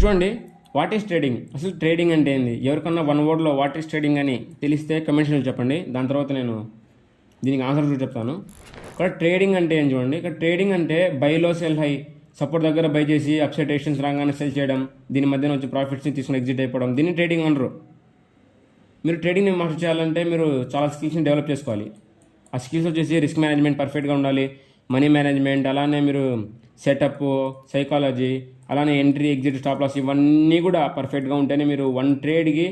చూడండి, what is trading, అసలు trading అంటే ఏంది? ఎవరికన్నా వన్ వర్డ్లో వాట్ ఈస్ ట్రేడింగ్ అని తెలిస్తే కమెంట్స్లో చెప్పండి. దాని తర్వాత నేను దీనికి ఆన్సర్ కూడా చెప్తాను. ఇక్కడ ట్రేడింగ్ అంటే ఏం చూడండి. ఇక్కడ ట్రేడింగ్ అంటే బైలో సెల్ హై, సపోర్ట్ దగ్గర బై చేసి అప్సైడ్ డెసిషన్స్ రాగానే సెల్ చేయడం, దీని మధ్యన వచ్చి ప్రాఫిట్స్ని తీసుకుని ఎగ్జిట్ అయిపోవడం, దీన్ని ట్రేడింగ్ అనరు. మీరు ట్రేడింగ్ని మాస్టర్ చేయాలంటే మీరు చాలా స్కిల్స్ని డెవలప్ చేసుకోవాలి. ఆ స్కిల్స్ వచ్చేసి రిస్క్ మేనేజ్మెంట్ పర్ఫెక్ట్గా ఉండాలి, మనీ మేనేజ్మెంట్, అలానే మీరు సెటప్, సైకాలజీ, అలానే ఎంట్రీ, ఎగ్జిట్, స్టాప్ లాస్ ఇవన్నీ కూడా పర్ఫెక్ట్గా ఉంటేనే మీరు వన్ ట్రేడ్కి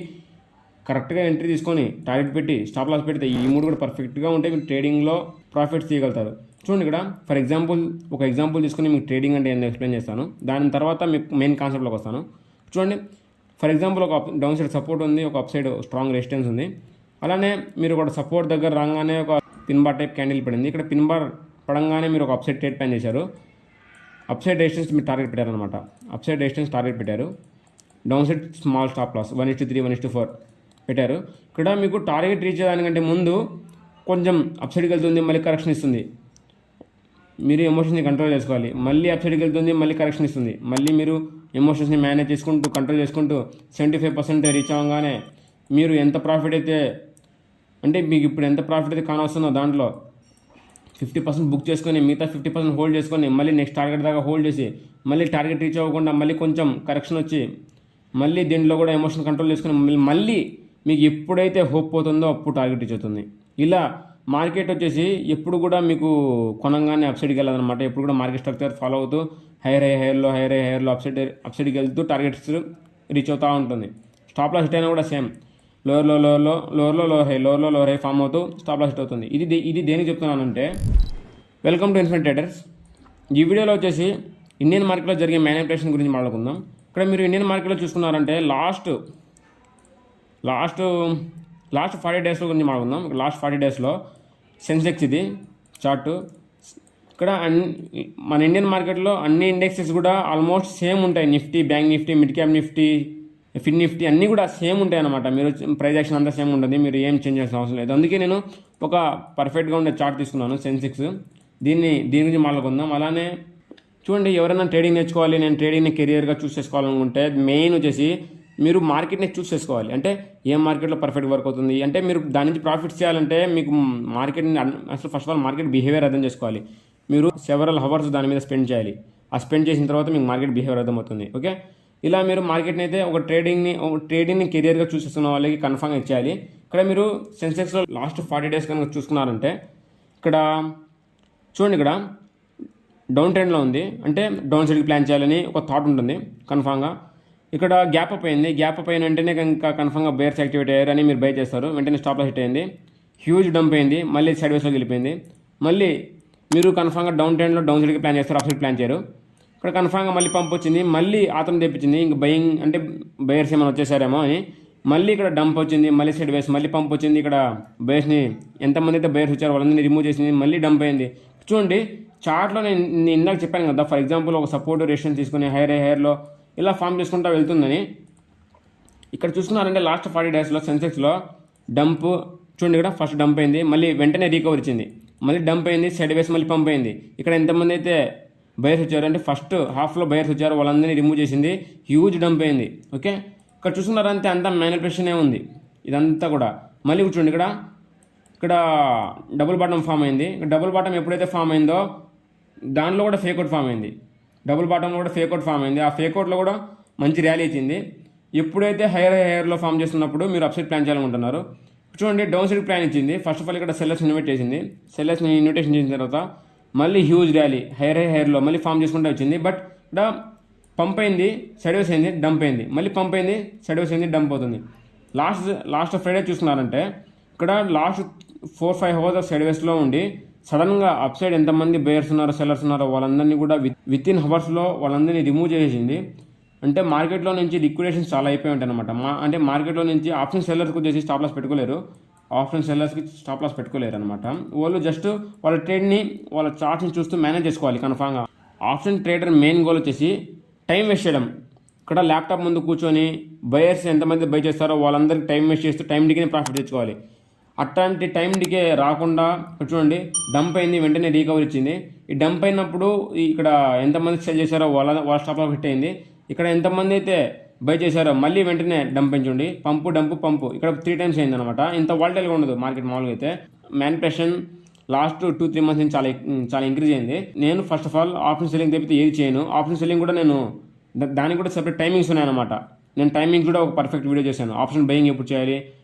కరెక్ట్గా ఎంట్రీ తీసుకొని టార్గెట్ పెట్టి స్టాప్ లాస్ పెడితే ఈ మూడు కూడా పర్ఫెక్ట్గా ఉంటే మీరు ట్రేడింగ్లో ప్రాఫిట్స్ తీయగలుగుతారు. చూడండి, ఇక్కడ ఫర్ ఎగ్జాంపుల్ ఒక ఎగ్జాంపుల్ తీసుకుని మీకు ట్రేడింగ్ అంటే ఏంటో ఎక్స్ప్లెయిన్ చేస్తాను. దాని తర్వాత మీకు మెయిన్ కాన్సెప్ట్లోకి వస్తాను. చూడండి, ఫర్ ఎగ్జాంపుల్ ఒక డౌన్ సైడ్ సపోర్ట్ ఉంది, ఒక అప్ సైడ్ స్ట్రాంగ్ రెసిస్టెన్స్ ఉంది. అలానే మీరు ఒక సపోర్ట్ దగ్గర రాగానే ఒక పిన్ బార్ టైప్ క్యాండిల్ పడింది. ఇక్కడ పిన్ బార్ పడంగానే మీరు ఒక అప్ సైడ్ ట్రేడ్ ప్లాన్ చేశారు. అప్ సైడ్ రెసిస్టెన్స్ మీరు టార్గెట్ పెట్టారనమాట. అప్ సైడ్ రెసిస్టెన్స్ టార్గెట్ పెట్టారు. Downside small stop loss 1:3, 1:4 పెట్టారు. ఇక్కడ మీకు టార్గెట్ రీచ్ అయ్యేదానికంటే ముందు కొంచెం అప్ సైడ్కి వెళ్తుంది, మళ్ళీ కరెక్షన్ ఇస్తుంది. మీరు ఎమోషన్స్ని కంట్రోల్ చేసుకోవాలి. మళ్ళీ అప్ సైడ్కి వెళ్తుంది, మళ్ళీ కరెక్షన్ ఇస్తుంది. మళ్ళీ మీరు ఎమోషన్స్ని మేనేజ్ చేసుకుంటూ కంట్రోల్ చేసుకుంటూ 75% రీచ్ అవ్వగానే మీరు ఎంత ప్రాఫిట్ అయితే, అంటే మీకు ఇప్పుడు ఎంత ప్రాఫిట్ అయితే కానొస్తుందో దాంట్లో 50% బుక్ చేసుకొని మిగతా 50% హోల్డ్ చేసుకొని మళ్ళీ నెక్స్ట్ టార్గెట్ దాకా హోల్డ్ చేసి మళ్ళీ టార్గెట్ రీచ్ అవ్వకుండా మళ్ళీ కొంచెం కరెక్షన్ వచ్చి మళ్ళీ దీంట్లో కూడా ఎమోషన్ కంట్రోల్ చేసుకొని మళ్ళీ మీకు ఎప్పుడైతే హోప్ పోతుందో అప్పుడు టార్గెట్ రీచ్ అవుతుంది. ఇలా మార్కెట్ వచ్చేసి ఎప్పుడు కూడా మీకు కొనంగానే అప్సైడ్కి వెళ్ళదనమాట. ఎప్పుడు కూడా మార్కెట్ స్ట్రక్చర్ ఫాలో అవుతూ హైయర్లో అప్సైడ్కి వెళ్తూ టార్గెట్స్ రీచ్ అవుతూ ఉంటుంది. స్టాప్ లాస్ హిట్ అయినా కూడా సేమ్, లోవర్ హై ఫామ్ అవుతూ స్టాప్ లాస్ హిట్ అవుతుంది. ఇది దేనికి చెప్తున్నానంటే, వెల్కమ్ టు ఇన్ఫినిట్ ట్రేడర్స్. ఈ వీడియోలో వచ్చేసి ఇండియన్ మార్కెట్లో జరిగే మ్యానిపులేషన్ గురించి మాట్లాడుకుందాం. ఇక్కడ మీరు ఇండియన్ మార్కెట్లో చూసుకున్నారంటే లాస్ట్ 40 డేస్లో గురించి మాట్లాడుకుందాం. లాస్ట్ 40 డేస్లో సెన్సెక్స్ ఇది చార్టు. ఇక్కడ మన ఇండియన్ మార్కెట్లో అన్ని ఇండెక్సెస్ కూడా ఆల్మోస్ట్ సేమ్ ఉంటాయి. Nifty, bank Nifty, mid cap Nifty, fin Nifty అన్నీ కూడా సేమ్ ఉంటాయి అన్నమాట. మీరు ప్రైస్ యాక్షన్ అంతా సేమ్ ఉంటుంది, మీరు ఏం చేంజ్ చేయాల్సిన అవసరం లేదు. అందుకే నేను ఒక పర్ఫెక్ట్గా ఉండే చార్ట్ తీసుకున్నాను, సెన్సెక్స్. దీని గురించి మాట్లాడుకుందాం. అలానే చూడండి, ఎవరైనా ట్రేడింగ్ నేర్చుకోవాలి, నేను ట్రేడింగ్ని కెరియర్గా చూస్ చేసుకోవాలనుకుంటే మెయిన్ వచ్చేసి మీరు మార్కెట్ని చూస్ చేసుకోవాలి. అంటే ఏ మార్కెట్లో పర్ఫెక్ట్ వర్క్ అవుతుంది, అంటే మీరు దాని నుంచి ప్రాఫిట్స్ చేయాలంటే మీకు మార్కెట్ని అసలు first of all market behaviour అర్థం చేసుకోవాలి. మీరు సెవరల్ హవర్స్ దాని మీద స్పెండ్ చేయాలి. ఆ స్పెండ్ చేసిన తర్వాత మీకు మార్కెట్ బిహేవియర్ అర్థమవుతుంది. ఓకే, ఇలా మీరు మార్కెట్ని అయితే ఒక ట్రేడింగ్ని కెరియర్గా చూస్ చేసుకున్న వాళ్ళకి కన్ఫామ్గా ఇచ్చేయాలి. ఇక్కడ మీరు సెన్సెక్స్లో లాస్ట్ 40 డేస్ కనుక చూసుకున్నారంటే ఇక్కడ చూడండి, ఇక్కడ డౌన్ ట్రెండ్లో ఉంది. అంటే డౌన్ సైడ్కి ప్లాన్ చేయాలని ఒక థాట్ ఉంటుంది కన్ఫామ్గా. ఇక్కడ గ్యాప్ అప్ అయింది. గ్యాప్ అప్ అయిన వెంటనే ఇంకా కన్ఫామ్గా బేర్స్ యాక్టివేట్ అయ్యారని మీరు బై చేస్తారు. వెంటనే స్టాప్ లాస్ హిట్ అయింది, హ్యూజ్ డంప్ అయింది, మళ్ళీ సైడ్ వేస్లోకి వెళ్ళిపోయింది. మళ్ళీ మీరు కన్ఫామ్గా డౌన్ ట్రెండ్లో డౌన్ సైడ్కి ప్లాన్ చేస్తారు, అప్ సైడ్ ప్లాన్ చేయరు. ఇక్కడ కన్ఫామ్గా మళ్ళీ పంప్ వచ్చింది, మళ్ళీ ఆతం తెప్పించింది. ఇంక బయింగ్ అంటే బయర్స్ ఏమైనా వచ్చేసారేమో అని మళ్ళీ ఇక్కడ డంప్ వచ్చింది, మళ్ళీ సైడ్ వేస్, మళ్ళీ పంప్ వచ్చింది. ఇక్కడ బయర్స్ని ఎంతమంది అయితే బయర్స్ వచ్చారో వాళ్ళని రిమూవ్ చేసింది, మళ్ళీ డంప్ అయింది. చూడండి, చార్ట్లో నేను ఇందాక చెప్పాను కదా, ఫర్ ఎగ్జాంపుల్ ఒక సపోర్ట్ రెసిస్టెన్స్ తీసుకుని హైయర్లో ఇలా ఫామ్ చేసుకుంటూ వెళ్తుందని. ఇక్కడ చూసుకున్నారంటే లాస్ట్ 40 డేస్లో సెన్సెక్స్లో డంప్ చూడండి, ఇక్కడ ఫస్ట్ డంప్ అయింది, మళ్ళీ వెంటనే రీకవర్ ఇచ్చింది, మళ్ళీ డంప్ అయింది, సైడ్ వేస్, మళ్ళీ పంప్ అయింది. ఇక్కడ ఎంతమంది అయితే బయర్స్ వచ్చారు అంటే ఫస్ట్ హాఫ్లో బయర్స్ వచ్చారు వాళ్ళందరినీ రిమూవ్ చేసింది, హ్యూజ్ డంప్ అయింది. ఓకే, ఇక్కడ చూసుకున్నారంటే అంతా మ్యానిపులేషనే ఉంది ఇదంతా కూడా. మళ్ళీ చూడండి, ఇక్కడ డబుల్ బాటమ్ ఫామ్ అయింది. డబుల్ బాటమ్ ఎప్పుడైతే ఫామ్ అయిందో దానిలో కూడా ఫేక్ అవుట్ ఫామ్ అయింది. డబుల్ బాటంలో కూడా ఫేక్ అవుట్ ఫామ్ అయింది. ఆ ఫేక్ అవుట్లో కూడా మంచి ర్యాలీ ఇచ్చింది. ఎప్పుడైతే హైయర్లో ఫామ్ చేస్తున్నప్పుడు మీరు అప్సైడ్ ప్లాన్ చేయాలనుకుంటున్నారు. చూడండి, డౌన్ సైడ్ ప్లాన్ ఇచ్చింది. ఫస్ట్ ఆఫ్ ఆల్ ఇక్కడ సెల్లర్స్ని ఇన్వైట్ చేసింది. సెల్లర్స్ని ఇన్విటేషన్ చేసిన తర్వాత మళ్ళీ హ్యూజ్ ర్యాలీ హైయర్లో మళ్ళీ ఫామ్ చేసుకుంటూ వచ్చింది. బట్ ఇక్కడ పంప్ అయింది, సైడ్ వేస్ అయింది, డంప్ అయింది, మళ్ళీ పంప్ అయింది, సైడ్ వేస్ అయింది, డంప్ అవుతుంది. లాస్ట్ ఫ్రైడే చూసుకున్నారంటే ఇక్కడ లాస్ట్ 4-5 అవర్స్ సైడ్ వేస్లో ఉండి సడన్గా అప్ సైడ్ ఎంతమంది బేయర్స్ ఉన్నారో సెల్లర్స్ ఉన్నారో వాళ్ళందరినీ కూడా విత్ ఇన్ అవర్స్లో వాళ్ళందరినీ రిమూవ్ చేసేసింది. అంటే మార్కెట్లో నుంచి లిక్విడేషన్స్ చాలా అయిపోయి ఉంటాయి అనమాట. అంటే మార్కెట్లో నుంచి ఆప్షన్ సెల్లర్స్కి వచ్చేసి స్టాప్ లాస్ పెట్టుకోలేరు, ఆప్షన్ సెల్లర్స్కి స్టాప్ లాస్ పెట్టుకోలేరు అనమాట. వాళ్ళు జస్ట్ వాళ్ళ ట్రేడ్ని వాళ్ళ చార్ట్ని చూస్తూ మేనేజ్ చేసుకోవాలి కన్ఫామ్గా. ఆప్షన్ ట్రేడర్ మెయిన్ గోల్ వచ్చేసి టైం వేస్ట్ చేయడం. ఇక్కడ ల్యాప్టాప్ ముందు కూర్చొని బయర్స్ ఎంతమంది బై చేస్తారో వాళ్ళందరికీ టైం వేస్ట్ చేస్తూ టైం డికే ప్రాఫిట్ తెచ్చుకోవాలి. అట్లాంటి టైం డికే రాకుండా చూడండి, డంప్ అయింది, వెంటనే రీకవర్ ఇచ్చింది. ఈ డంప్ అయినప్పుడు ఇక్కడ ఎంతమంది సెల్ చేశారో వాళ్ళ స్టాప్ లాస్ హిట్ అయింది. ఇక్కడ ఎంతమంది అయితే బై చేశారో మళ్ళీ వెంటనే డంపించండి, పంపు ఇక్కడ 3 times అయిందనమాట. ఇంత వాలటైల్గా ఉండదు మార్కెట్ మామూలుగా అయితే. మ్యానిపులేషన్ లాస్ట్ 2-3 months నుంచి చాలా ఇంక్రీజ్ అయింది. నేను first of all option selling తప్పితే ఏది చేయను. ఆప్షన్ సెల్లింగ్ కూడా నేను దానికి కూడా సెపరేట్ టైమింగ్స్ ఉన్నాయన్నమాట. నేను టైమింగ్స్ కూడా ఒక పర్ఫెక్ట్ వీడియో చేశాను. ఆప్షన్ బయింగ్ ఎప్పుడు చేయాలి,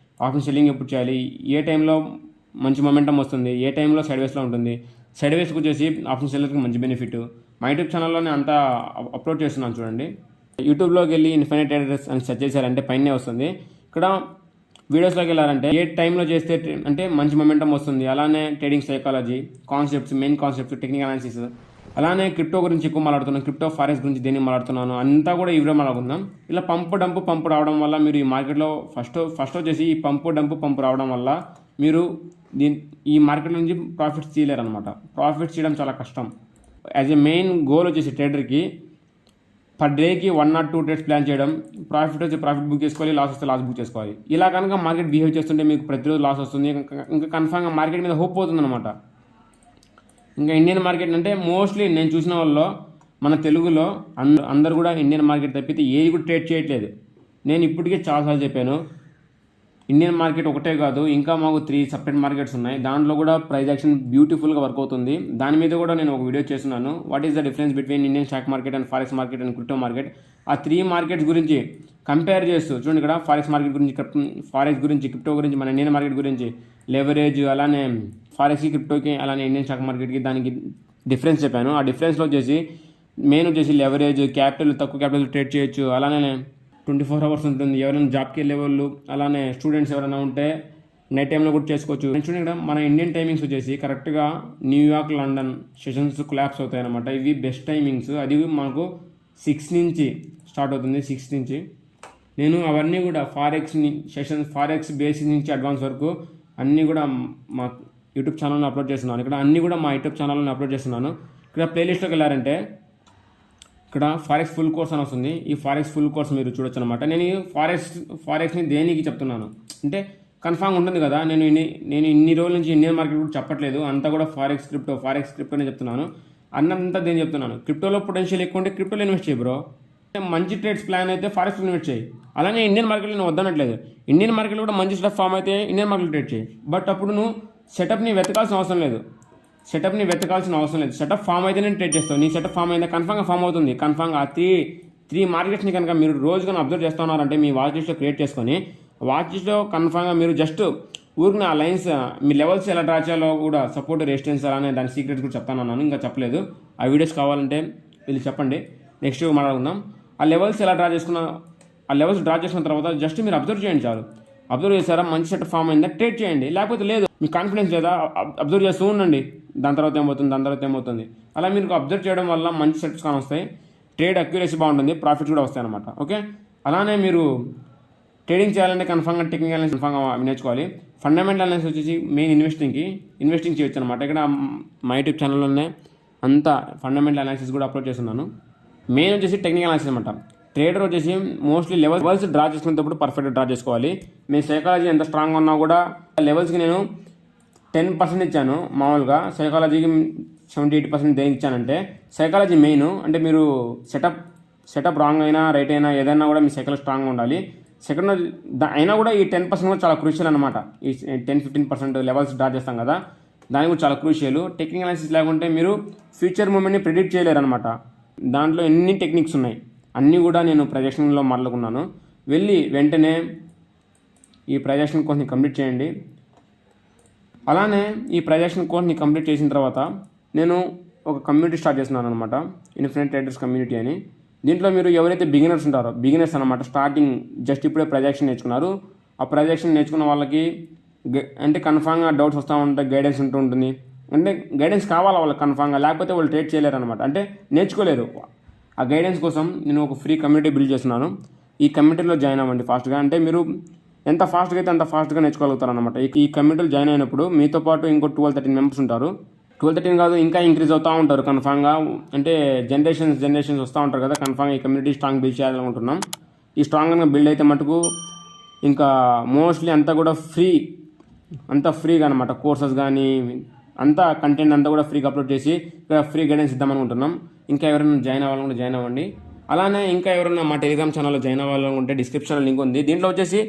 ఆప్షన్ సెల్లింగ్ ఎప్పుడు చేయాలి, ఏ టైంలో మంచి మొమెంటం వస్తుంది, ఏ టైంలో సైడ్ వేస్లో ఉంటుంది. సైడ్ వేస్కి వచ్చేసి ఆప్షన్ సెల్లర్కి మంచి బెనిఫిట్. మా యూట్యూబ్ ఛానల్లోనే అంతా అప్లోడ్ చేస్తున్నాను చూడండి. యూట్యూబ్లోకి వెళ్ళి ఇన్ఫినిట్ ట్రేడర్స్ అని సెర్చ్ చేశారంటే పైనే వస్తుంది. ఇక్కడ వీడియోస్లోకి వెళ్ళారంటే ఏ టైంలో చేస్తే అంటే మంచి మొమెంటం వస్తుంది, అలానే trading psychology concepts, main concepts, technical analysis, అలానే క్రిప్టో గురించి ఎక్కువ మాట్లాడుతున్నాను, క్రిప్టో ఫారెక్స్ గురించి దేన్ని మాట్లాడుతున్నాను అంతా కూడా ఈ వీడియో మాట్లాడుకుందాం. ఇలా పంపు రావడం వల్ల మీరు ఈ మార్కెట్లో ఫస్ట్ వచ్చేసి ఈ పంపు రావడం వల్ల మీరు ఈ మార్కెట్ నుంచి ప్రాఫిట్స్ తీయలేరు అనమాట. ప్రాఫిట్స్ తీయడం చాలా కష్టం. యాజ్ ఎ మెయిన్ గోల్ వచ్చేసి ట్రేడర్కి పర్ డేకి 1 or 2 trades ప్లాన్ చేయడం, ప్రాఫిట్ వచ్చి ప్రాఫిట్ బుక్ చేసుకోవాలి, లాస్ వస్తే లాస్ బుక్ చేసుకోవాలి. ఇలా కనుక మార్కెట్ బిహేవ్ చేస్తుంటే మీకు ప్రతిరోజు లాస్ వస్తుంది. ఇంకా కన్ఫామ్గా మార్కెట్ మీద హోప్ పోతుంది అనమాట. ఇంకా ఇండియన్ మార్కెట్ అంటే మోస్ట్లీ నేను చూసిన వాళ్ళలో మన తెలుగులో అందరు కూడా ఇండియన్ మార్కెట్ తప్పితే ఏది కూడా ట్రేడ్ చేయట్లేదు. నేను ఇప్పటికే చాలాసార్లు చెప్పాను, ఇండియన్ మార్కెట్ ఒకటే కాదు, ఇంకా మాకు 3 separate మార్కెట్స్ ఉన్నాయి. దాంట్లో కూడా ప్రైస్ యాక్షన్ బ్యూటిఫుల్గా వర్క్ అవుతుంది. దాని మీద కూడా నేను ఒక వీడియో చేస్తున్నాను. What is the difference between Indian stock market and forex market and crypto market. ఆ 3 markets గురించి కంపేర్ చేస్తూ చూడండి. ఇక్కడ ఫారెక్స్ మార్కెట్ గురించి, ఫారెక్స్ గురించి, క్రిప్టో గురించి, మన ఇండియన్ మార్కెట్ గురించి, లెవరేజ్, అలానే ఫారెక్స్కి, క్రిప్టోకి, అలానే ఇండియన్ స్టాక్ మార్కెట్కి దానికి డిఫరెన్స్ చెప్పాను. ఆ డిఫరెన్స్లో వచ్చేసి మెయిన్ వచ్చేసి లెవరేజ్, తక్కువ క్యాపిటల్ ట్రేడ్ చేయొచ్చు, అలానే 24 hours ఉంటుంది. ఎవరైనా జాబ్కి వెళ్ళే వాళ్ళు, అలానే స్టూడెంట్స్ ఎవరైనా ఉంటే నైట్ టైంలో కూడా చేసుకోవచ్చు. చూడండి ఇక్కడ మన ఇండియన్ టైమింగ్స్ వచ్చేసి కరెక్ట్గా న్యూయార్క్, లండన్ సెషన్స్ కొలాప్స్ అవుతాయి అనమాట. ఇవి బెస్ట్ టైమింగ్స్. అది మనకు 6 నుంచి స్టార్ట్ అవుతుంది. 6 నుంచి నేను అవన్నీ కూడా ఫారెక్స్ బేసిక్ నుంచి అడ్వాన్స్ వరకు అన్నీ కూడా మా యూట్యూబ్ ఛానల్లో అప్లోడ్ చేస్తున్నాను. ఇక్కడ అన్నీ కూడా మా యూట్యూబ్ ఛానల్లో అప్లోడ్ చేస్తున్నాను. ఇక్కడ ప్లేలిస్ట్లోకి వెళ్ళారంటే ఇక్కడ ఫారెక్స్ ఫుల్ కోర్స్ అని వస్తుంది. ఈ ఫారెక్స్ ఫుల్ కోర్స్ మీరు చూడొచ్చు అనమాట. నేను ఫారెక్స్ని దేనికి చెప్తున్నాను అంటే కన్ఫామ్ ఉంటుంది కదా. నేను ఇన్ని రోజుల నుంచి ఇండియన్ మార్కెట్ కూడా చెప్పట్లేదు, అంతా కూడా ఫారెక్స్ క్రిప్టో అని చెప్తున్నాను. అన్నంతా దేని చెప్తున్నాను, క్రిప్టోలో పొటెన్షియల్ ఎక్కువ ఉంటే క్రిప్టోలో ఇన్వెస్ట్ చేయి బ్రో. మంచి ట్రేడ్స్ ప్లాన్ అయితే ఫారెక్స్లో ఇన్వెస్ట్ చేయి. అలానే ఇండియన్ మార్కెట్లో నేను వద్దనట్లేదు. ఇండియన్ మార్కెట్లో కూడా మంచి స్టఫ్ ఫామ్ అయితే ఇండియన్ మార్కెట్లో ట్రేడ్ చేయి. బట్ అప్పుడు నువ్వు సెటప్ని వెతకాల్సిన అవసరం లేదు. సెటప్ ఫామ్ అయితే నేను ట్రేడ్ చేస్తాను. నీ సెటప్ ఫామ్ అయితే కన్ఫామ్గా ఫామ్ అవుతుంది. కన్ఫామ్గా ఆ 3 marketsని కనుక మీరు రోజుగా అబ్జర్వ్ చేస్తున్నారంటే మీ వాచ్ లిస్ట్లో క్రియేట్ చేసుకొని, వాచ్ లిస్ట్లో కన్ఫామ్గా మీరు జస్ట్ ఊరికి ఆ లైన్స్, మీ లెవెల్స్ ఎలా డ్రా చేయాలో కూడా, సపోర్ట్, రెసిస్టెన్స్, అలానే దాని సీక్రెట్స్ కూడా చెప్తాను. ఇంకా చెప్పలేదు. ఆ వీడియోస్ కావాలంటే వీళ్ళు చెప్పండి, నెక్స్ట్ మాట్లాడుకుందాం. ఆ లెవెల్స్ ఎలా డ్రా చేసుకున్న తర్వాత జస్ట్ మీరు అబ్జర్వ్ చేయండి చాలు. అబ్జర్వ్ చేశారా, మంచి సెటప్ ఫామ్ అయిందా, ట్రేడ్ చేయండి. లేకపోతే లేదు, మీకు కాన్ఫిడెన్స్ లేదా, అబ్జర్వ్ చేస్తూ ఉండండి. దాని తర్వాత ఏమవుతుంది. అలా మీరు అబ్జర్వ్ చేయడం వల్ల మంచి సెటప్స్ కానీ వస్తాయి, ట్రేడ్ అక్యురసీ బాగుంటుంది, ప్రాఫిట్స్ కూడా వస్తాయి అనమాట. ఓకే, అలానే మీరు ట్రేడింగ్ చేయాలంటే కన్ఫామ్గా టెక్నికల్ అనాలిసిస్ కన్ఫామ్గా నేర్చుకోవాలి. ఫండమెంటల్ అనాలిసిస్ వచ్చేసి మెయిన్ ఇన్వెస్టింగ్ చేయొచ్చు అనమాట. ఇక్కడ మా యూట్యూబ్ ఛానల్లోనే అంతా ఫండమెంటల్ అనాలిసిస్ కూడా అప్లోడ్ చేస్తున్నాను. మెయిన్ వచ్చేసి టెక్నికల్ అనాలిసిస్ అనమాట. ట్రేడర్ వచ్చేసి మోస్ట్లీ లెవెల్స్ డ్రా చేసుకునేటప్పుడు పర్ఫెక్ట్గా డ్రా చేసుకోవాలి. మీ సైకాలజీ ఎంత స్ట్రాంగ్ ఉన్నా కూడా లెవెల్స్కి నేను 10% ఇచ్చాను. మామూలుగా సైకాలజీకి 70-80% దేనికి ఇచ్చానంటే, సైకాలజీ మెయిన్. అంటే మీరు సెటప్ రాంగ్ అయినా రైట్ అయినా ఏదైనా కూడా మీ సైకాలజీ స్ట్రాంగ్గా ఉండాలి. సెకండ్ అయినా కూడా ఈ 10% కూడా చాలా క్రూషియల్ అనమాట. ఈ 10-15% లెవెల్స్ డ్రా చేస్తాం కదా, దానికి కూడా చాలా క్రూషియల్. టెక్నికల్ అనాలిసిస్ లేకుంటే మీరు ఫ్యూచర్ మూమెంట్ని ప్రిడిక్ట్ చేయలేరు అనమాట. దాంట్లో ఎన్ని టెక్నిక్స్ ఉన్నాయి, అన్నీ కూడా నేను ప్రొజెక్షన్లో మాట్లాడుకున్నాను. వెళ్ళి వెంటనే ఈ ప్రొజెక్షన్ కోర్స్ని కంప్లీట్ చేయండి. అలానే ఈ ప్రొజెక్షన్ కోర్స్ని కంప్లీట్ చేసిన తర్వాత నేను ఒక కమ్యూనిటీ స్టార్ట్ చేస్తున్నాను అనమాట, ఇన్ఫినిట్ ట్రేడర్స్ కమ్యూనిటీ అని. దీంట్లో మీరు ఎవరైతే బిగినర్స్ అనమాట, స్టార్టింగ్ జస్ట్ ఇప్పుడే ప్రొజెక్షన్ నేర్చుకున్నారు, ఆ ప్రొజెక్షన్ నేర్చుకున్న వాళ్ళకి అంటే కన్ఫామ్గా డౌట్స్ వస్తూ ఉంటాయి, గైడెన్స్ ఉంటుంది. అంటే గైడెన్స్ కావాలా వాళ్ళకి కన్ఫామ్గా, లేకపోతే వాళ్ళు ట్రేడ్ చేయలేరు అనమాట, అంటే నేర్చుకోలేరు. ఆ గైడెన్స్ కోసం నేను ఒక ఫ్రీ కమ్యూనిటీ బిల్డ్ చేస్తున్నాను. ఈ కమ్యూనిటీలో జాయిన్ అవ్వండి ఫాస్ట్గా. అంటే మీరు ఎంత ఫాస్ట్గా అయితే అంత ఫాస్ట్గా నేర్చుకోగలుగుతారు అనమాట. ఈ కమ్యూనిటీలో జాయిన్ అయినప్పుడు మీతో పాటు ఇంకో 12-13 మెంబర్స్ ఉంటారు. 12-13 కాదు, ఇంకా ఇంక్రీజ్ అవుతూ ఉంటారు కన్ఫామ్గా. అంటే జనరేషన్స్ వస్తూ ఉంటారు కదా. కన్ఫామ్గా ఈ కమ్యూనిటీ స్ట్రాంగ్ బిల్డ్ చేయాలనుకుంటున్నాం. ఈ స్ట్రాంగ్గా బిల్డ్ అయితే మటుకు ఇంకా మోస్ట్లీ అంతా కూడా ఫ్రీగా అనమాట. కోర్సెస్ కానీ అంతా కంటెంట్ అంతా కూడా ఫ్రీగా అప్లోడ్ చేసి ఇక్కడ ఫ్రీ గైడెన్స్ ఇద్దామనుకుంటున్నాం. ఇంకా ఎవరైనా జాయిన్ అవ్వాలనుకుంటే జాయిన్ అవ్వండి. అలానే ఇంకా ఎవరైనా మా టెలిగ్రామ్ ఛానల్లో జాయిన్ అవ్వాలనుకుంటే డిస్క్రిప్షన్లో లింక్ ఉంది. దీంట్లో వచ్చేసి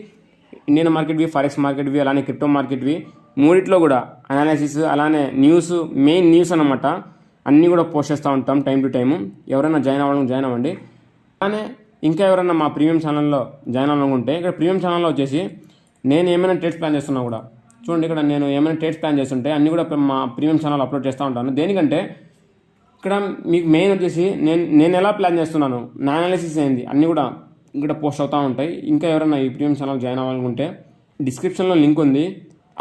ఇండియన్ మార్కెట్వి, ఫారెక్స్ మార్కెట్వి, అలానే క్రిప్టో మార్కెట్వి మూడిట్లో కూడా అనాలిసిస్, అలానే న్యూస్, మెయిన్ న్యూస్ అనమాట అన్నీ కూడా పోస్ట్ చేస్తూ ఉంటాం టైం టు టైము. ఎవరైనా జాయిన్ అవ్వండి. అలానే ఇంకా ఎవరైనా మా ప్రీమియం ఛానల్లో జాయిన్ అవ్వాలనుకుంటే ఇక్కడ ప్రీమియం ఛానల్లో వచ్చేసి నేను ఏమైనా ట్రేడ్స్ ప్లాన్ చేస్తున్నా కూడా చూడండి. ఇక్కడ నేను ఏమైనా ట్రేడ్స్ ప్లాన్ చేస్తుంటే అన్నీ కూడా మా ప్రీమియం ఛానల్ అప్లోడ్ చేస్తూ ఉంటాను. దేనికంటే ఇక్కడ మీకు మెయిన్ వచ్చేసి నేను ఎలా ప్లాన్ చేస్తున్నాను, నా అనాలిసిస్ ఏంది అన్నీ కూడా ఇక్కడ పోస్ట్ అవుతూ ఉంటాయి. ఇంకా ఎవరైనా ఈ ప్రీమియం ఛానల్ జాయిన్ అవ్వాలనుకుంటే డిస్క్రిప్షన్లో లింక్ ఉంది.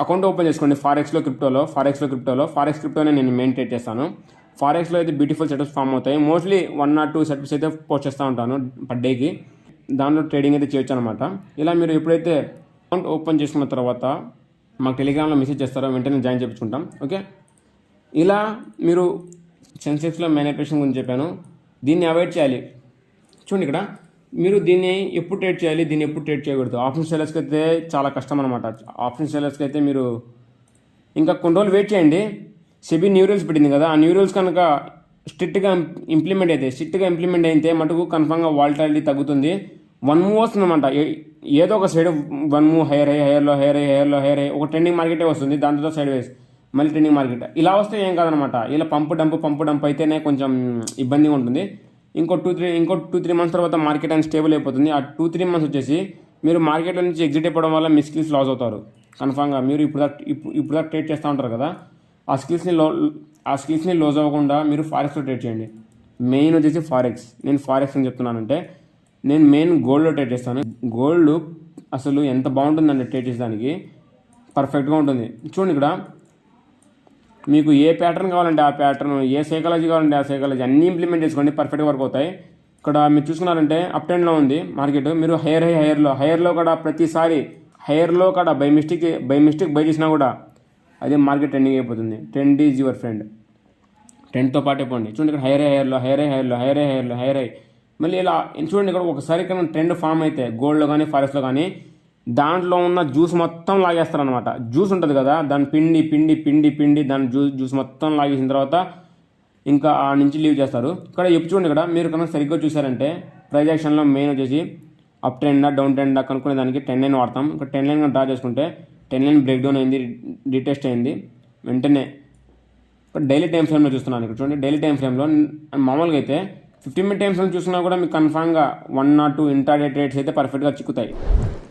అకౌంట్ ఓపెన్ చేసుకోండి. ఫారెక్స్లో క్రిప్టోనే నేను మెయిన్ ట్రేడ్ చేస్తాను. ఫారెక్స్లో అయితే బ్యూటిఫుల్ సెటప్స్ ఫామ్ అవుతాయి. మోస్ట్లీ 1 or 2 సెటప్స్ అయితే పోస్ట్ చేస్తూ ఉంటాను పర్ డేకి. దానిలో ట్రేడింగ్ అయితే చేయొచ్చు అనమాట. ఇలా మీరు ఎప్పుడైతే అకౌంట్ ఓపెన్ చేసుకున్న తర్వాత మాకు టెలిగ్రామ్లో మెసేజ్ చేస్తారో వెంటనే జాయిన్ చేయించుకుంటాం. ఓకే, ఇలా మీరు సెన్సెక్స్లో మ్యానిపులేషన్ గురించి చెప్పాను. దీన్ని అవాయిడ్ చేయాలి. చూడండి, ఇక్కడ మీరు దీన్ని ఎప్పుడు ట్రేడ్ చేయాలి, దీన్ని ఎప్పుడు ట్రేడ్ చేయకూడదు. ఆప్షన్ సెల్లర్స్కి అయితే చాలా కష్టం అనమాట. ఆప్షన్ సెల్లర్స్కి అయితే మీరు ఇంకా కొన్ని రోజులు వెయిట్ చేయండి. సెబీ న్యూ రూల్స్ పెట్టింది కదా, ఆ న్యూ రూల్స్ కనుక స్ట్రిక్ట్గా ఇంప్లిమెంట్ అయితే మటుకు కన్ఫామ్గా వాలటాలిటీ తగ్గుతుంది. 1 move వస్తుంది అనమాట. ఏదో ఒక సైడ్ 1 move హైయర్ అయ్యి ఒక ట్రెండింగ్ మార్కెటే వస్తుంది. దాంతో సైడ్ వేస్ మళ్ళీ ట్రెండింగ్ మార్కెట్ ఇలా వస్తే ఏం కాదనమాట. ఇలా పంపు డంప్ అయితేనే కొంచెం ఇబ్బందిగా ఉంటుంది. ఇంకో 2-3 months తర్వాత మార్కెట్ అనేది స్టేబుల్ అయిపోతుంది. ఆ 2-3 months వచ్చేసి మీరు మార్కెట్లో నుంచి ఎగ్జిట్ అయిపోవడం వల్ల మీ స్కిల్స్ లాస్ అవుతారు కన్ఫామ్గా. మీరు ఇప్పుడు ట్రేడ్ చేస్తూ ఉంటారు కదా, ఆ స్కిల్స్ని లాస్ అవ్వకుండా మీరు ఫారెక్స్లో ట్రేడ్ చేయండి. మెయిన్ వచ్చేసి ఫారెక్స్. నేను ఫారెక్స్ అని చెప్తున్నానంటే నేను మెయిన్ గోల్డ్లో ట్రేడ్ చేస్తాను. గోల్డ్ అసలు ఎంత బాగుంటుందంటే ట్రేడ్ చేసేదానికి పర్ఫెక్ట్గా ఉంటుంది. చూడండి, ఇక్కడ మీకు ఏ ప్యాటర్న్ కావాలంటే ఆ ప్యాటర్న్, ఏ సైకాలజీ కావాలంటే ఆ సైకాలజీ అన్నీ ఇంప్లిమెంట్ చేసుకోండి, పర్ఫెక్ట్గా వర్క్ అవుతాయి. ఇక్కడ మీరు చూసుకున్నారంటే అప్ ట్రెండ్లో ఉంది మార్కెట్. మీరు హైయర్లో కూడా ప్రతిసారి హైయర్లో కూడా బై మిస్టేక్ బై చేసినా కూడా అదే మార్కెట్ ట్రెండింగ్ అయిపోతుంది. Trend is your friend. ట్రెండ్తో పాటే పోండి. చూడండి, ఇక్కడ హైయర్ మళ్ళీ ఇలా చూడండి. ఇక్కడ ఒకసారి ఇక్కడ ట్రెండ్ ఫామ్ అయితే గోల్డ్లో కానీ ఫారెక్స్లో కానీ దాంట్లో ఉన్న జ్యూస్ మొత్తం లాగేస్తారనమాట. జ్యూస్ ఉంటుంది కదా, దాన్ని పిండి దాని జ్యూస్ మొత్తం లాగేసిన తర్వాత ఇంకా ఆ నుంచి లీవ్ చేస్తారు. ఇక్కడ చూడండి, ఇక్కడ మీరు కనుక సరిగ్గా చూసారంటే ప్రైజ్ యాక్షన్లో మెయిన్ వచ్చేసి అప్ ట్రెండా డౌన్ ట్రెండా కనుక్కునే దానికి 10 line వాడతాం. ఇక్కడ 10 line డ్రా చేసుకుంటే 10 line బ్రేక్ డౌన్ అయింది, రీటెస్ట్ అయింది. వెంటనే ఇక్కడ డైలీ టైం ఫ్రేమ్లో చూస్తున్నాను. ఇక్కడ చూడండి, డైలీ టైం ఫ్రేమ్లో మామూలుగా అయితే 15-minute టైం ఫ్రేమ్ చూసినా కూడా మీకు కన్ఫామ్గా 1 or 2 ఇంట్రాడే ట్రేడ్స్ అయితే పర్ఫెక్ట్గా చిక్కుతాయి.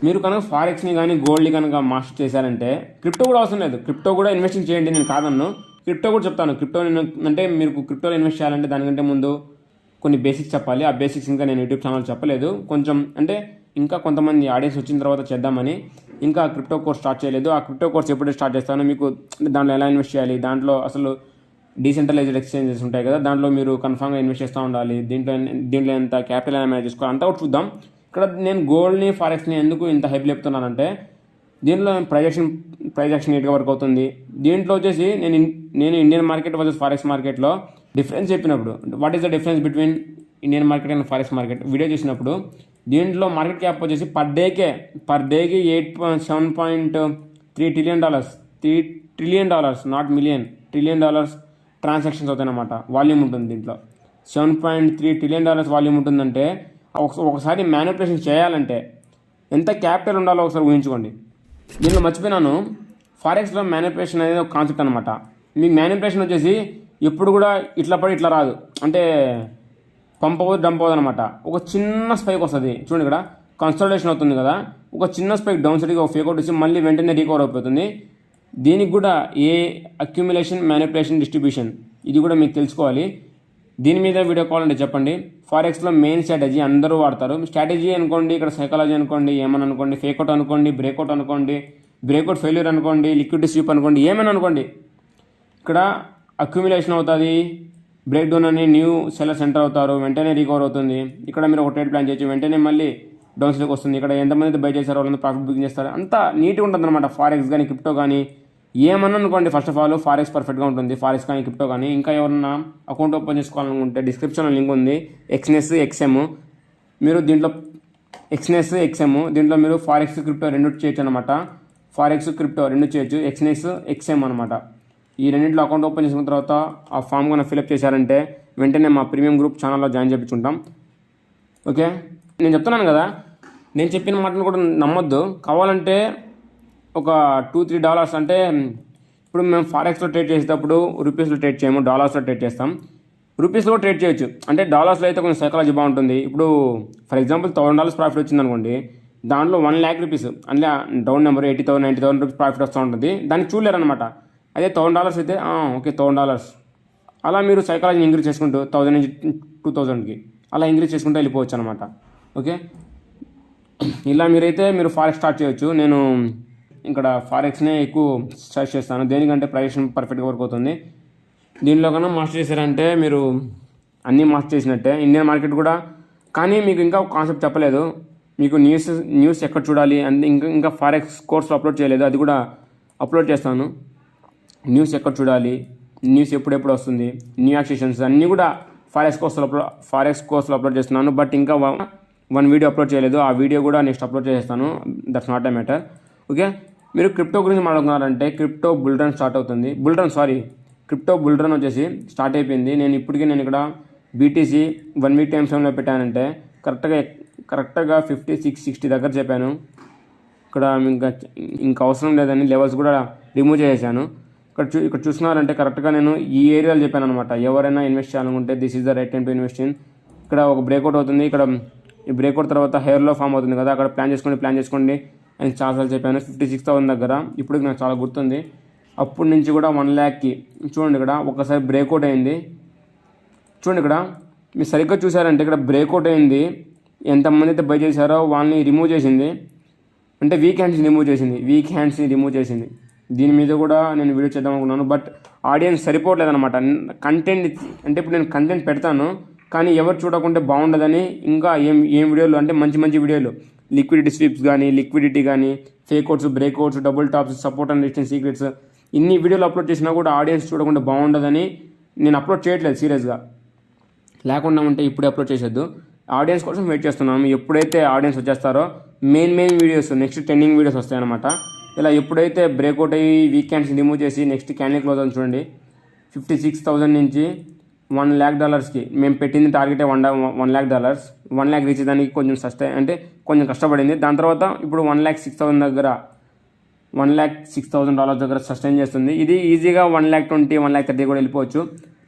మీరు కనుక ఫారెక్స్ని కానీ గోల్డ్ని కనుక మాస్టర్ చేశారంటే క్రిప్టో కూడా అవసరం లేదు. క్రిప్టో కూడా ఇన్వెస్టింగ్ చేయండి, నేను కాదన్ను. క్రిప్టో కూడా చెప్తాను. క్రిప్టో అంటే మీరు క్రిప్టోలో ఇన్వెస్ట్ చేయాలంటే దానికంటే ముందు కొన్ని బేసిక్స్ చెప్పాలి. ఆ బేసిక్స్ ఇంకా నేను యూట్యూబ్ ఛానల్ చెప్పలేదు. కొంచెం అంటే ఇంకా కొంతమంది ఆడియన్స్ వచ్చిన తర్వాత చేద్దామని ఇంకా క్రిప్టో కోర్స్ స్టార్ట్ చేయలేదు. ఆ క్రిప్టో కోర్స్ ఎప్పుడు స్టార్ట్ చేస్తానో మీకు దాంట్లో ఎలా ఇన్వెస్ట్ చేయాలి, దాంట్లో అసలు డీసెంట్రలైజ్డ్ ఎక్స్చేంజెస్ ఉంటాయి కదా, దాంట్లో మీరు కన్ఫామ్గా ఇన్వెస్ట్ చేస్తూ ఉండాలి. దీంట్లో ఎంత క్యాపిటల్ ఎలా మేనేజ్ చేసుకోవాలి అంతా కూడా చూద్దాం. ఇక్కడ నేను గోల్డ్ని ఫారెక్స్ని ఎందుకు ఇంత హైప్ లేపుతున్నానంటే దీంట్లో ప్రైజ్ యాక్షన్ నీట్గా వర్క్ అవుతుంది. దీంట్లో వచ్చేసి నేను ఇండియన్ మార్కెట్ వర్సెస్ ఫారెక్స్ మార్కెట్లో డిఫరెన్స్ చెప్పినప్పుడు what is the difference between Indian market and forex market video చేసినప్పుడు దీంట్లో మార్కెట్ క్యాప్ వచ్చేసి పర్ డేకి $7.3 trillion, not million, $1 trillion transactions అవుతాయన్నమాట. వాల్యూమ్ ఉంటుంది దీంట్లో. $7.3 trillion వాల్యూమ్ ఉంటుందంటే ఒకసారి మ్యానిపులేషన్ చేయాలంటే ఎంత క్యాపిటల్ ఉండాలో ఒకసారి ఊహించుకోండి. దీనిలో మర్చిపోయినాను, ఫారెక్స్లో మ్యానిపులేషన్ అనేది ఒక కాన్సెప్ట్ అనమాట. మీకు మ్యానిపులేషన్ వచ్చేసి ఎప్పుడు కూడా ఇట్లా పడి ఇట్లా రాదు, అంటే పంప్ అవ్వదు డంప్ అవ్వదు అనమాట. ఒక చిన్న స్పైక్ వస్తుంది. చూడండి, ఇక్కడ కన్సల్టేషన్ అవుతుంది కదా, ఒక చిన్న స్పైక్ డౌన్ సైడ్కి ఒక ఫేక్ అవుట్ వచ్చి మళ్ళీ వెంటనే రీకవర్ అయిపోతుంది. దీనికి కూడా ఏ అక్యుములేషన్, మ్యానిపులేషన్, డిస్ట్రిబ్యూషన్ ఇది కూడా మీకు తెలుసుకోవాలి. దీని మీద వీడియో కావాలంటే చెప్పండి. ఫారెక్స్లో మెయిన్ స్ట్రాటజీ అందరూ వాడతారు. స్ట్రాటజీ అనుకోండి, ఇక్కడ సైకాలజీ అనుకోండి, ఏమని అనుకోండి, ఫేక్అవుట్ అనుకోండి, బ్రేక్అవుట్ అనుకోండి, బ్రేక్అవుట్ ఫెయిల్యూర్ అనుకోండి, లిక్విడిటీ స్వీప్ అనుకోండి, ఏమైనా అనుకోండి. ఇక్కడ అక్యుములేషన్ అవుతుంది, బ్రేక్ డౌన్ అని న్యూ సెల్లర్స్ ఎంటర్ అవుతారు, వెంటనే రికవర్ అవుతుంది. ఇక్కడ మీరు ఒక ట్రేడ్ ప్లాన్ చేయొచ్చు, వెంటనే మళ్ళీ డౌన్ సైడ్కి వస్తుంది. ఇక్కడ ఎంతమంది బై చేశారో వాళ్ళంతా ప్రాఫిట్ బుకింగ్ చేస్తారు. అంతా నీట్గా ఉంటుంది అనమాట. ఫారెక్స్ కానీ క్రిప్టో కానీ ఏమన్నా అనుకోండి, ఫస్ట్ ఆఫ్ ఆల్ ఫారెక్స్ పర్ఫెక్ట్గా ఉంటుంది. ఫారెక్స్ కానీ క్రిప్టో కానీ. ఇంకా ఎవరన్నా అకౌంట్ ఓపెన్ చేసుకోవాలనుకుంటే డిస్క్రిప్షన్లో లింక్ ఉంది. ఎక్స్నెస్ ఎక్స్ఎమ్, మీరు దీంట్లో ఎక్స్నెస్ ఎక్స్ఎమ్ దీంట్లో మీరు ఫారెక్స్ క్రిప్టో రెండు చేయొచ్చు అనమాట. ఫారెక్స్ క్రిప్టో రెండు చేయొచ్చు, ఎక్స్నెస్ ఎక్స్ఎమ్ అనమాట. ఈ రెండింటిలో అకౌంట్ ఓపెన్ చేసుకున్న తర్వాత ఆ ఫామ్ కన్నా ఫిల్అప్ చేశారంటే వెంటనే మా ప్రీమియం గ్రూప్ ఛానల్లో జాయిన్ చేయించుకుంటాం. ఓకే, నేను చెప్తున్నాను కదా, నేను చెప్పిన మాటను కూడా నమ్మొద్దు. కావాలంటే ఒక $2-3 అంటే ఇప్పుడు మేము ఫారెక్స్లో ట్రేడ్ చేసేటప్పుడు రూపీస్లో ట్రేడ్ చేయము, డాలర్స్లో ట్రేడ్ చేస్తాం. రూపీస్లో కూడా ట్రేడ్ చేయొచ్చు. అంటే డాలర్స్లో అయితే కొంచెం సైకాలజీ బాగుంటుంది. ఇప్పుడు ఫర్ ఎగ్జాంపుల్ $1,000 ప్రాఫిట్ వచ్చింది అనుకోండి, దాంట్లో 1,00,000 రూపీస్ అంటే డౌన్ నెంబర్ 80,000 90,000 రూపీస్ ప్రాఫిట్ వస్తూ ఉంటుంది. దాన్ని చూడలేరు అనమాట. అదే $1,000 అయితే ఓకే $1,000 అలా మీరు సైకాలజీని ఇంక్రీజ్ చేసుకుంటూ 1,000 నుంచి 2,000కి అలా ఇంక్రీజ్ చేసుకుంటూ వెళ్ళిపోవచ్చు అనమాట. ఓకే, ఇలా మీరు ఫారెక్స్ స్టార్ట్ చేయొచ్చు. నేను ఇక్కడ ఫారెక్స్నే ఎక్కువ సజెస్ట్ చేస్తాను. దేనికంటే ప్రైస్ పర్ఫెక్ట్గా వర్క్ అవుతుంది. దీనిలో కన్నా మాస్టర్ చేశారంటే మీరు అన్నీ మాస్టర్ చేసినట్టే. ఇండియన్ మార్కెట్ కూడా, కానీ మీకు ఇంకా ఒక కాన్సెప్ట్ చెప్పలేదు. మీకు న్యూస్ ఎక్కడ చూడాలి అంటే ఇంకా ఫారెక్స్ కోర్స్లో అప్లోడ్ చేయలేదు, అది కూడా అప్లోడ్ చేస్తాను. న్యూస్ ఎక్కడ చూడాలి, న్యూస్ ఎప్పుడెప్పుడు వస్తుంది, న్యూ యాక్సేషన్స్ అన్నీ కూడా ఫారెక్స్ కోర్స్లో అప్లోడ్ చేస్తున్నాను. బట్ ఇంకా వన్ వీడియో అప్లోడ్ చేయలేదు. ఆ వీడియో కూడా నెక్స్ట్ అప్లోడ్ చేస్తాను. That's not a matter. Okay, మీరు క్రిప్టో గురించి మాట్లాడుకున్నారంటే క్రిప్టో బుల్ రన్ స్టార్ట్ అవుతుంది. క్రిప్టో బుల్ రన్ వచ్చేసి స్టార్ట్ అయిపోయింది. నేను ఇక్కడ బీటీసీ 1 వీక్ టైం ఫ్రేమ్లో పెట్టానంటే కరెక్ట్గా 56-60 దగ్గర చెప్పాను. ఇక్కడ ఇంకా అవసరం లేదని లెవెల్స్ కూడా రిమూవ్ చేసేసాను. ఇక్కడ చూస్తున్నారంటే కరెక్ట్గా నేను ఈ ఏరియాలో చెప్పాను అనమాట. ఎవరైనా ఇన్వెస్ట్ చేయాలనుకుంటే this is the right time to invest in. ఇక్కడ ఒక బ్రేక్అవుట్ అవుతుంది. ఇక్కడ ఈ బ్రేక్అవుట్ తర్వాత హెయిర్లో ఫామ్ అవుతుంది కదా, అక్కడ ప్లాన్ చేసుకోండి అని చాలాసార్లు చెప్పాను. 56,000 దగ్గర ఇప్పుడు నాకు చాలా గుర్తుంది. అప్పటి నుంచి కూడా 1,00,000కి చూడండి, ఇక్కడ ఒకసారి బ్రేక్అవుట్ అయింది. చూడండి ఇక్కడ మీరు సరిగ్గా చూసారంటే ఇక్కడ బ్రేక్అవుట్ అయింది. ఎంతమంది అయితే బై చేశారో వాళ్ళని రిమూవ్ చేసింది. అంటే వీక్ హ్యాండ్స్ని రిమూవ్ చేసింది. దీని మీద కూడా నేను వీడియో చేద్దాం అనుకున్నాను. బట్ ఆడియన్స్ సరిపోవట్లేదు అనమాట. కంటెంట్ అంటే ఇప్పుడు నేను కంటెంట్ పెడతాను, కానీ ఎవరు చూడకుంటే బాగుండదని ఇంకా ఏం వీడియోలు అంటే మంచి వీడియోలు, లిక్విడిటీ స్వీప్స్ కానీ fake outs, breakouts, double tops, support and resistance secrets, ఇన్ని వీడియోలు అప్లోడ్ చేసినా కూడా ఆడియన్స్ చూడకుండా బాగుండదని నేను అప్లోడ్ చేయట్లేదు సీరియస్గా. లేకుండా ఉంటే ఇప్పుడే అప్లోడ్ చేసేద్దు. ఆడియన్స్ కోసం వెయిట్ చేస్తున్నాము. ఎప్పుడైతే ఆడియన్స్ వచ్చేస్తారో main videos, next trending videos వస్తాయన్నమాట. ఇలా ఎప్పుడైతే బ్రేక్అవుట్ అయ్యి వీకెండ్స్ రిమూవ్ చేసి నెక్స్ట్ క్యాండిల్ క్లోజ్ అవుతుంది చూడండి. 56,000 నుంచి $1,00,000కి మేము పెట్టింది టార్గెటే $1,00,000. 1,00,000 రీచ్ దానికి కొంచెం కష్టపడింది. దాని తర్వాత ఇప్పుడు $1,06,000 దగ్గర $1,06,000 దగ్గర సస్టైన్ చేస్తుంది. ఇది ఈజీగా $1,20,000 $1,30,000 కూడా వెళ్ళిపోవచ్చు.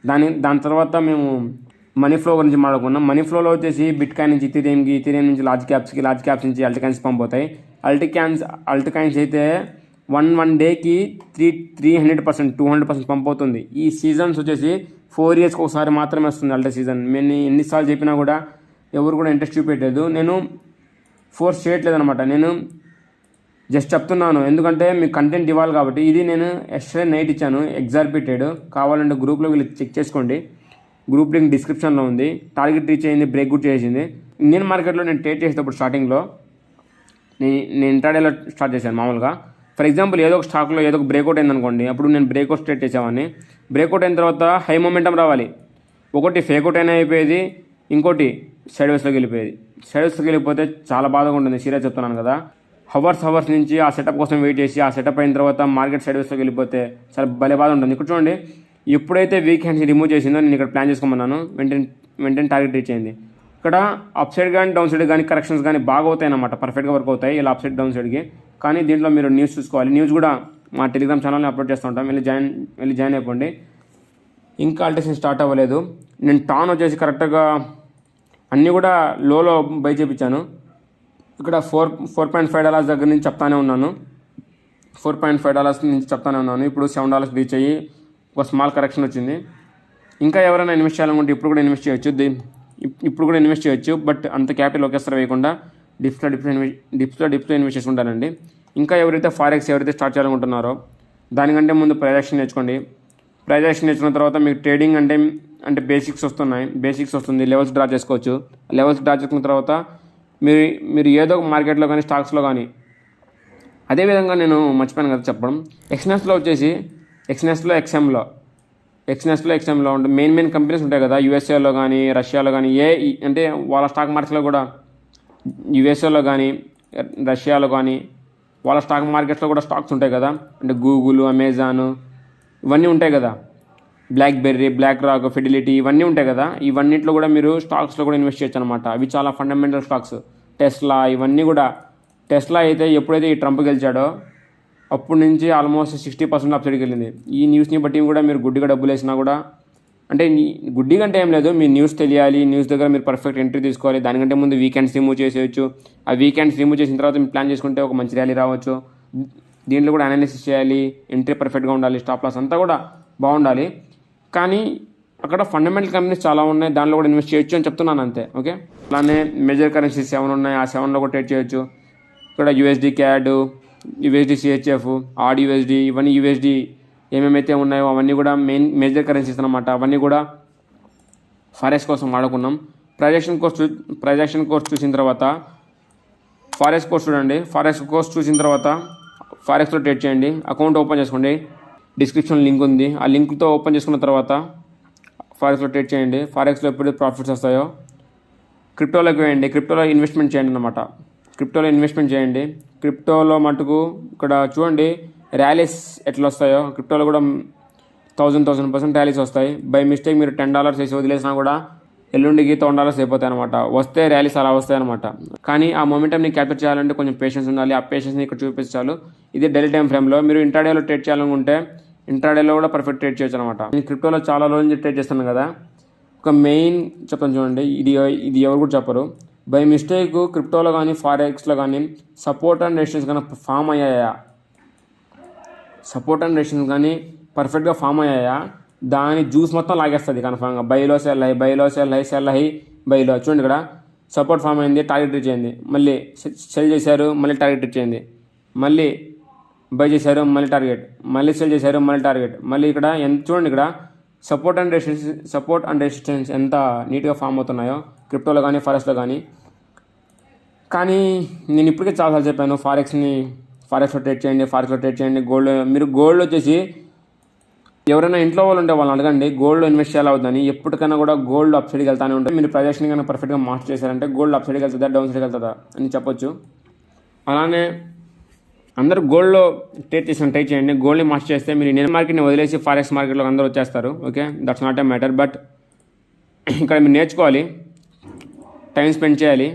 దాని తర్వాత మేము మనీ ఫ్లో గురించి మాట్లాడుకున్నాం. మనీ ఫ్లోలో వచ్చేసి బిట్ కాయిన్ నుంచి ఇథీరియం నుంచి లార్జ్ క్యాప్స్ నుంచి అల్టికాయిన్స్ పంప్ అవుతాయి. అల్టికాయిన్స్ అయితే వన్ డేకి 300% 200% పంప్ అవుతుంది. ఈ సీజన్స్ వచ్చేసి 4 yearsకి ఒకసారి మాత్రమే వస్తుంది అల్టి సీజన్. నేను ఎన్నిసార్లు చెప్పినా కూడా ఎవరు కూడా ఇంట్రెస్ట్ చూపెట్టలేదు. నేను ఫోర్స్ చేయట్లేదు అనమాట. నేను జస్ట్ చెప్తున్నాను, ఎందుకంటే మీకు కంటెంట్ ఇవ్వాలి కాబట్టి. ఇది నేను ఎస్టర్డే నైట్ ఇచ్చాను, ఎగ్జార్బిటెడ్. కావాలంటే గ్రూప్లో వీళ్ళు చెక్ చేసుకోండి. గ్రూప్ లింక్ డిస్క్రిప్షన్లో ఉంది. టార్గెట్ రీచ్ అయింది, బ్రేక్ కూడా చేసింది. ఇండియన్ మార్కెట్లో నేను ట్రేడ్ చేసేటప్పుడు స్టార్టింగ్లో నేను ఇంట్రాడేలో స్టార్ట్ చేశాను మామూలుగా. ఫర్ ఎగ్జాంపుల్ ఏదో ఒక స్టాక్లో ఏదో ఒక బ్రేక్అవుట్ అయింది అనుకోండి, అప్పుడు నేను బ్రేక్అవుట్ ట్రేడ్ చేసేవాడిని. బ్రేక్అవుట్ అయిన తర్వాత హై మొమెంటం రావాలి. ఒకటి ఫేక్అవుట్ అయినా అయిపోయేది, ఇంకోటి సైడ్ వేస్లోకి వెళ్ళిపోతే చాలా బాధగా ఉంటుంది. సీరియస్ చెప్తున్నాను కదా. హవర్స్ నుంచి ఆ సెటప్ కోసం వెయిట్ చేసి ఆ సెటప్ అయిన తర్వాత మార్కెట్ సైడ్ వేస్లోకి వెళ్ళిపోతే చాలా భలే బాధ ఉంటుంది. ఇక్కడ చూడండి, ఎప్పుడైతే వీక్ హ్యాండ్స్ రిమూవ్ చేసిందో నేను ఇక్కడ ప్లాన్ చేసుకోమన్నాను, వెంటనే టార్గెట్ రీచ్ అయింది. ఇక్కడ అప్ సైడ్ కానీ డౌన్ సైడ్ కానీ కరెక్షన్స్ కానీ బాగా అవుతాయి అన్నమాట, పర్ఫెక్ట్గా వర్క్ అవుతాయి ఇలా అప్ సైడ్ డౌన్ సైడ్కి. కానీ దీంట్లో మీరు న్యూస్ చూసుకోవాలి. న్యూస్ కూడా మా టెలిగ్రామ్ ఛానల్ని అప్లోడ్ చేస్తూ ఉంటాం, వెళ్ళి జాయిన్ అయిపోండి. ఇంకా అల్టేషన్ స్టార్ట్ అవ్వలేదు. నేను టాన్ వచ్చేసి కరెక్ట్గా అన్నీ కూడా లోలో బై చేయించాను. ఇక్కడ $4.5 దగ్గర నుంచి చెప్తానే ఉన్నాను. $4.5 నుంచి చెప్తానే ఉన్నాను. ఇప్పుడు $7 రీచ్ అయ్యి ఒక స్మాల్ కరెక్షన్ వచ్చింది. ఇంకా ఎవరైనా ఇన్వెస్ట్ చేయాలనుకుంటే ఇప్పుడు కూడా ఇన్వెస్ట్ చేయొచ్చు. బట్ అంత క్యాపిటల్ ఒకేసారి వేయకుండా డిప్స్లో ఇన్వెస్ట్ చేసుకుంటానండి. ఇంకా ఎవరైతే ఫారెక్స్ స్టార్ట్ చేయాలనుకుంటున్నారో దానికంటే ముందు ప్రైస్ యాక్షన్ నేర్చుకోండి. ప్రైస్ యాక్షన్ నేర్చుకున్న తర్వాత మీకు ట్రేడింగ్ అంటే బేసిక్స్ వస్తుంది. లెవెల్స్ డ్రా చేసుకోవచ్చు. లెవెల్స్ డ్రా చేసుకున్న తర్వాత మీరు ఏదో ఒక మార్కెట్లో కానీ స్టాక్స్లో కానీ, అదేవిధంగా నేను మర్చిపోయాను కదా చెప్పడం, ఎక్స్నెస్లో ఎక్స్ఎంలో ఉంటే మెయిన్ కంపెనీస్ ఉంటాయి కదా, యూఎస్ఏలో కానీ రష్యాలో కానీ, అంటే వాళ్ళ స్టాక్ మార్కెట్లో కూడా యూఎస్ఏలో కానీ రష్యాలో కానీ వాళ్ళ స్టాక్ మార్కెట్స్లో కూడా స్టాక్స్ ఉంటాయి కదా, అంటే గూగుల్, అమెజాన్ ఇవన్నీ ఉంటాయి కదా. బ్లాక్బెర్రీ, బ్లాక్ రాక్, ఫిడిలిటీ ఇవన్నీ ఉంటాయి కదా, ఇవన్నిట్లో కూడా మీరు స్టాక్స్లో కూడా ఇన్వెస్ట్ చేయొచ్చు అనమాట. అవి చాలా ఫండమెంటల్ స్టాక్స్. టెస్లా ఇవన్నీ కూడా. టెస్లా అయితే ఎప్పుడైతే ఈ ట్రంప్ గెలిచాడో అప్పటి నుంచి ఆల్మోస్ట్ 60% అప్సైడ్కి వెళ్ళింది. ఈ న్యూస్ని బట్టి కూడా మీరు గుడ్డిగా డబ్బులు వేసినా కూడా, అంటే గుడ్డిగా అంటే ఏం లేదు, మీ న్యూస్ తెలియాలి, న్యూస్ దగ్గర మీరు పర్ఫెక్ట్ ఎంట్రీ తీసుకోవాలి. దానికంటే ముందు వీకెండ్స్ రిమూవ్ చేసేయచ్చు. ఆ వీకెండ్స్ రిమూవ్ చేసిన తర్వాత మీరు ప్లాన్ చేసుకుంటే ఒక మంచి ర్యాలీ రావచ్చు. దీంట్లో కూడా అనాలిసిస్ చేయాలి, ఎంట్రీ పర్ఫెక్ట్గా ఉండాలి, స్టాప్ లాస్ అంతా కూడా బాగుండాలి. కానీ అక్కడ ఫండమెంటల్ కంపెనీస్ చాలా ఉన్నాయి, దాంట్లో కూడా ఇన్వెస్ట్ చేయొచ్చు అని చెప్తున్నాను అంతే. ఓకే, అలానే మేజర్ కరెన్సీస్ 7 ఉన్నాయి, ఆ 7లో కూడా ట్రేడ్ చేయొచ్చు. ఇక్కడ USD CAD, USD CHF, AUD USD, ఇవన్నీ యూఎస్డి ఏమేమైతే ఉన్నాయో అవన్నీ కూడా మేజర్ కరెన్సీస్ అనమాట. అవన్నీ కూడా ఫారెక్స్ కోసం వాడుకున్నాం. ప్రైజెక్షన్ కోర్స్ చూసిన తర్వాత ఫారెక్స్ కోర్స్ చూడండి. ఫారెక్స్ కోర్స్ చూసిన తర్వాత ఫారెక్స్లో ట్రేడ్ చేయండి. అకౌంట్ ఓపెన్ చేసుకోండి, డిస్క్రిప్షన్ లింక్ ఉంది, ఆ లింక్తో ఓపెన్ చేసుకున్న తర్వాత ఫారెక్స్లో ట్రేడ్ చేయండి. ఫారెక్స్లో ఎప్పుడు ప్రాఫిట్స్ వస్తాయో క్రిప్టోలోకి వేయండి, క్రిప్టోలో ఇన్వెస్ట్మెంట్ చేయండి అనమాట. క్రిప్టోలో ఇన్వెస్ట్మెంట్ చేయండి. క్రిప్టోలో మటుకు ఇక్కడ చూడండి ర్యాలీస్ ఎట్లా వస్తాయో, క్రిప్టోలో కూడా 1000% ర్యాలీస్ వస్తాయి. బై మిస్టేక్ మీరు $10 వేసి వదిలేసినా కూడా ఎల్లుండికి $100 అయిపోతాయి అనమాట. వస్తే ర్యాలీస్ అలా వస్తాయి అనమాట. కానీ ఆ మొమెంటమ్ని క్యాప్చర్ చేయాలంటే కొంచెం పేషెన్స్ ఉండాలి. ఆ పేషెన్స్ని ఇక్కడ చూపించాలి. ఇది డైలీ టైం ఫ్రేమ్లో. మీరు ఇంట్రాడేలో ట్రేడ్ చేయాలనుకుంటే ఇంట్రాడేలో కూడా పర్ఫెక్ట్ ట్రేడ్ చేయొచ్చు అనమాట. నేను క్రిప్టోలో చాలా రోజుల నుంచి ట్రేడ్ చేస్తాను కదా, ఒక మెయిన్ చెప్తాను చూడండి, ఇది ఎవరు కూడా చెప్పరు. బై మిస్టేక్ క్రిప్టోలో కానీ ఫారెక్స్లో కానీ సపోర్ట్ అండ్ రెసిస్టెన్స్ కానీ ఫామ్ అయ్యాయా, సపోర్ట్ అండ్ రెసిస్టెన్స్ కానీ పర్ఫెక్ట్గా ఫామ్ అయ్యాయా, దాని జ్యూస్ మొత్తం లాగేస్తుంది కన్ఫామ్గా. Buy low sell high, buy low sell high, sell high, buy low. చూడండి ఇక్కడ సపోర్ట్ ఫామ్ అయింది, టార్గెట్ రీచ్ అయింది, మళ్ళీ సెల్ చేశారు, మళ్ళీ టార్గెట్ రీచ్ అయింది, మళ్ళీ బై చేశారు, మళ్ళీ టార్గెట్, మళ్ళీ సెల్ చేశారు, మళ్ళీ టార్గెట్, మళ్ళీ ఇక్కడ ఎంత చూడండి ఇక్కడ సపోర్ట్ అండ్ రెసిస్టెన్స్ ఎంత నీట్గా ఫామ్ అవుతున్నాయో క్రిప్టోలో కానీ ఫారెక్స్లో కానీ. కానీ నేను ఇప్పటికే చాలాసార్లు చెప్పాను, ఫారెక్స్లో ట్రేడ్ చేయండి. మీరు గోల్డ్ వచ్చేసి ఎవరైనా ఇంట్లో వాళ్ళు ఉంటే వాళ్ళని అడగండి గోల్డ్లో ఇన్వెస్ట్ చేయాలి అవుతుందని. ఎప్పటికైనా కూడా గోల్డ్ అప్ సైడ్కి వెళ్తానే ఉంటుంది. మీరు ప్రొజెక్షన్ కన్నా పర్ఫెక్ట్గా మార్క్ చేశారంటే గోల్డ్ అప్ సైడ్కి వెళ్తుందా, డౌన్ సైడ్కి వెళ్తుందా అని చెప్పొచ్చు. అలానే అందరూ గోల్డ్లో ట్రేడ్ ట్రై చేయండి. గోల్డ్ని మార్క్ చేస్తే మీరు ఇండియన్ మార్కెట్ని వదిలేసి ఫారెక్స్ మార్కెట్లో అందరూ వచ్చేస్తారు. Okay, that's not a matter. But ఇక్కడ మీరు నేర్చుకోవాలి, టైం స్పెండ్ చేయాలి.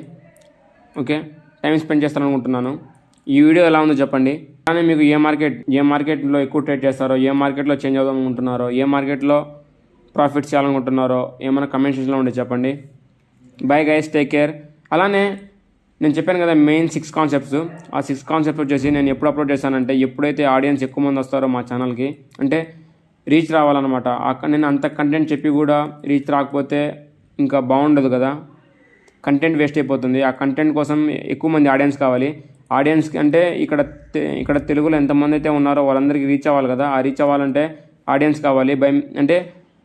ఓకే, టైం స్పెండ్ చేస్తారనుకుంటున్నాను. ఈ వీడియో ఎలా ఉందో చెప్పండి. కానీ మీకు ఏ మార్కెట్లో ఎక్కువ ట్రేడ్ చేస్తారో, ఏ మార్కెట్లో చేంజ్ అవుదాం అనుకుంటున్నారో, ఏ మార్కెట్లో ప్రాఫిట్స్ చేయాలనుకుంటున్నారో ఏమైనా కమెంట్ సెక్షన్లో ఉండి చెప్పండి. Bye guys, take care. అలానే నేను చెప్పాను కదా మెయిన్ 6 కాన్సెప్ట్స్. ఆ 6 కాన్సెప్ట్స్ వచ్చేసి నేను ఎప్పుడు అప్లోడ్ చేశానంటే ఎప్పుడైతే ఆడియన్స్ ఎక్కువ మంది వస్తారో మా ఛానల్కి, అంటే రీచ్ రావాలన్నమాట. నేను అంత కంటెంట్ చెప్పి కూడా రీచ్ రాకపోతే ఇంకా బాగుండదు కదా, కంటెంట్ వేస్ట్ అయిపోతుంది. ఆ కంటెంట్ కోసం ఎక్కువ మంది ఆడియన్స్ కావాలి. ఆడియన్స్కి అంటే ఇక్కడ తెలుగులో ఎంతమంది అయితే ఉన్నారో వాళ్ళందరికీ రీచ్ అవ్వాలి కదా. ఆ రీచ్ అవ్వాలంటే ఆడియన్స్ కావాలి. అంటే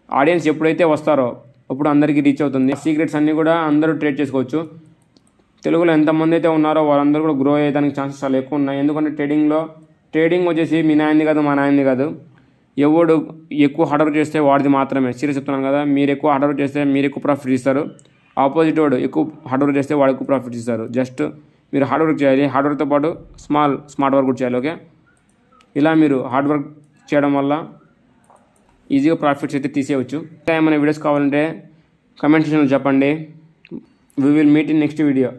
ఆడియన్స్ ఎప్పుడైతే వస్తారో అప్పుడు అందరికీ రీచ్ అవుతుంది. సీక్రెట్స్ అన్నీ కూడా అందరూ ట్రేడ్ చేసుకోవచ్చు. తెలుగులో ఎంతమంది అయితే ఉన్నారో వాళ్ళందరూ కూడా గ్రో అయ్యేదానికి ఛాన్సెస్ చాలా ఎక్కువ ఉన్నాయి. ఎందుకంటే ట్రేడింగ్ వచ్చేసి మీ నాయనది కాదు, మా నాయనది కాదు. ఎవడు ఎక్కువ హార్డ్ వర్క్ చేస్తే వాడిది మాత్రమే. సీరియస్ చెప్తున్నాను కదా, మీరు ఎక్కువ హార్డ్ వర్క్ చేస్తే మీరు ఎక్కువ ప్రాఫిట్ ఇస్తారు. ఆపోజిట్ వాడు ఎక్కువ హార్డ్ వర్క్ చేస్తే వాడు ఎక్కువ ప్రాఫిట్ ఇస్తారు. జస్ట్ మీరు హార్డ్ వర్క్ చేయాలి, హార్డ్ వర్క్తో పాటు స్మార్ట్ వర్క్ కూడా చేయాలి. ఓకే, ఇలా మీరు హార్డ్ వర్క్ చేయడం వల్ల ఈజీగా ప్రాఫిట్స్ అయితే తీసేయవచ్చు. ఇంకా ఏమైనా వీడియోస్ కావాలంటే కమెంట్ సెక్షన్లో చెప్పండి. We will meet in next video.